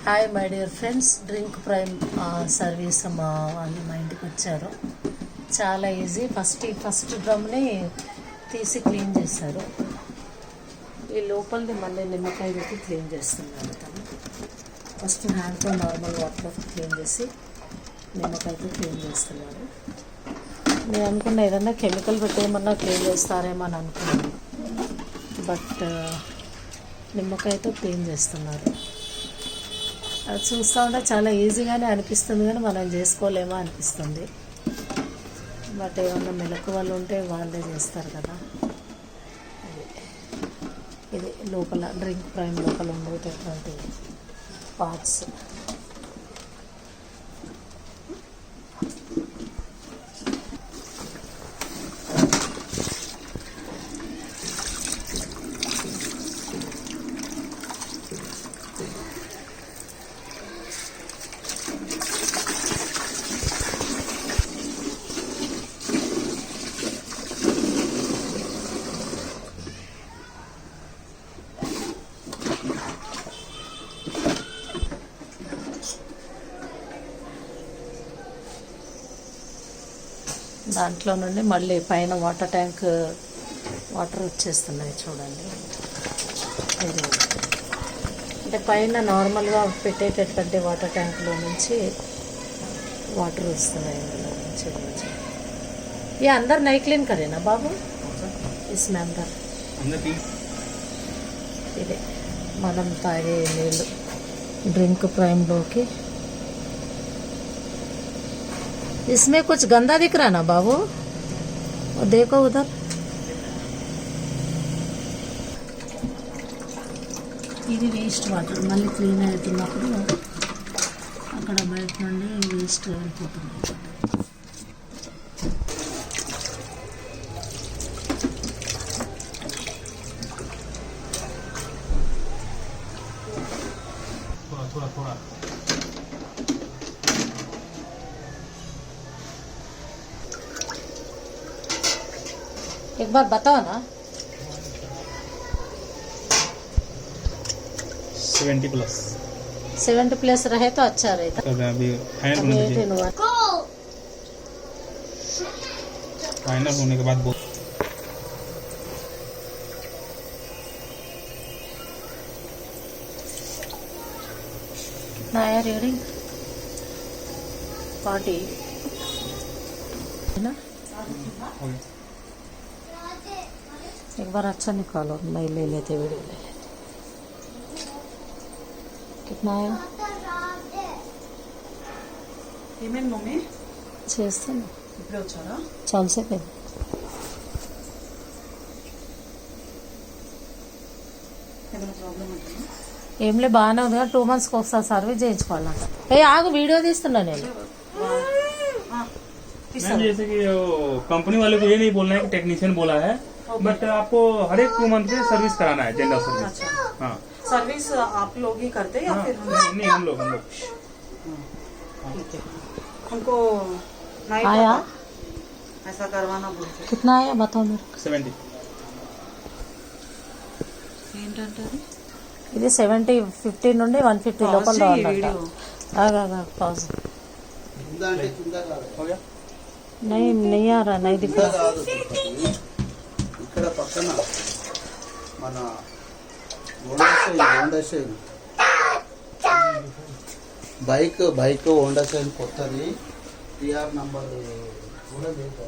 Hi my dear friends, drink prime service మా వాళ్ళు మా ఇంటికి వచ్చారు. చాలా ఈజీ. ఫస్ట్ డ్రమ్ని తీసి క్లీన్ చేశారు. ఈ లోపలిది మళ్ళీ నిమ్మకాయ పెట్టి క్లీన్ చేస్తున్నారు. తను ఫస్ట్ హ్యాండ్తో నార్మల్ వాటర్లో క్లీన్ చేసి నిమ్మకాయతో క్లీన్ చేస్తున్నారు. నేను అనుకున్న ఏదన్నా కెమికల్ పెట్టి ఏమన్నా క్లీన్ చేస్తారేమో అని అనుకున్నాను, బట్ నిమ్మకాయతో క్లీన్ చేస్తున్నారు. అది చూస్తూ ఉంటే చాలా ఈజీగానే అనిపిస్తుంది, కానీ మనం చేసుకోలేమో అనిపిస్తుంది. బట్ ఏమన్నా మెలకువలు ఉంటే వాళ్ళే చేస్తారు కదా. ఇది లోపల డ్రింక్ ప్రైమ్ లోపల ఉండేటటువంటి పార్ట్స్. దాంట్లో నుండి మళ్ళీ పైన వాటర్ ట్యాంక్ వాటర్ వచ్చేస్తున్నాయి చూడండి. ఇది అంటే పైన నార్మల్గా పెట్టేటటువంటి వాటర్ ట్యాంక్లో నుంచి వాటర్ వస్తున్నాయి ఇందులో నుంచి రోజు. ये अंदर नहीं क्लीन करे ना बाबू, इसमें अंदर ఇదే మనం తాగే నీళ్ళు డ్రింక్ ప్రైమ్లోకి. इसमें कुछ गंदा दिख रहा है ना बाबू, और देखो उधर. ఇది వేస్ట్ వాటర్ మళ్ళీ క్లీన్ అవుతున్నప్పుడు అక్కడ బయట నుండి వేస్ట్ వెళ్ళిపోతుంది. एक बार बताओ ना. 70 प्लस रहे तो अच्छा रहता. अभी फाइनल होने के बाद कितना आया रीडिंग? 40 है ना. एक बार अच्छा निकालो, मैं ले लेते वीडियो ले लेते. कितना आया? ఏమేమి మమ్మీ చేస్తాను ఇప్పుడే వచ్చారా? చాలాసేపు ఏమైనా ప్రాబ్లం అంటే ఏంలే బాగానే ఉంది, కానీ 2 monthsకి ఒకసారి సర్వీస్ చేయించుకోవాలంట. ఆగు, వీడియో తీస్తున్నా నేను. जैसे कि कंपनी वाले को ये नहीं बोलना है कि टेक्नीशियन बोला है, बट आपको हर एक 2 month से सर्विस कराना है, जनरल सर्विस. हाँ, सर्विस आप लोग ही करते हैं या फिर नहीं हम लोग ठीक है. हमको नहीं आया? पता ऐसा करवाना बोलते. कितना आया बताओ मेरे. 70. ఏంటంటే ఇది 70 50 నుండి 150 లోపల రావాలంట. ఆగా పాజ్ हो गया. नहीं आ रहा, नहीं दिख रहा. ఇక్కడ పక్కన మన Honda shine bike Honda shine కొత్తది టిఆర్ నంబర్ కూడా లేదు.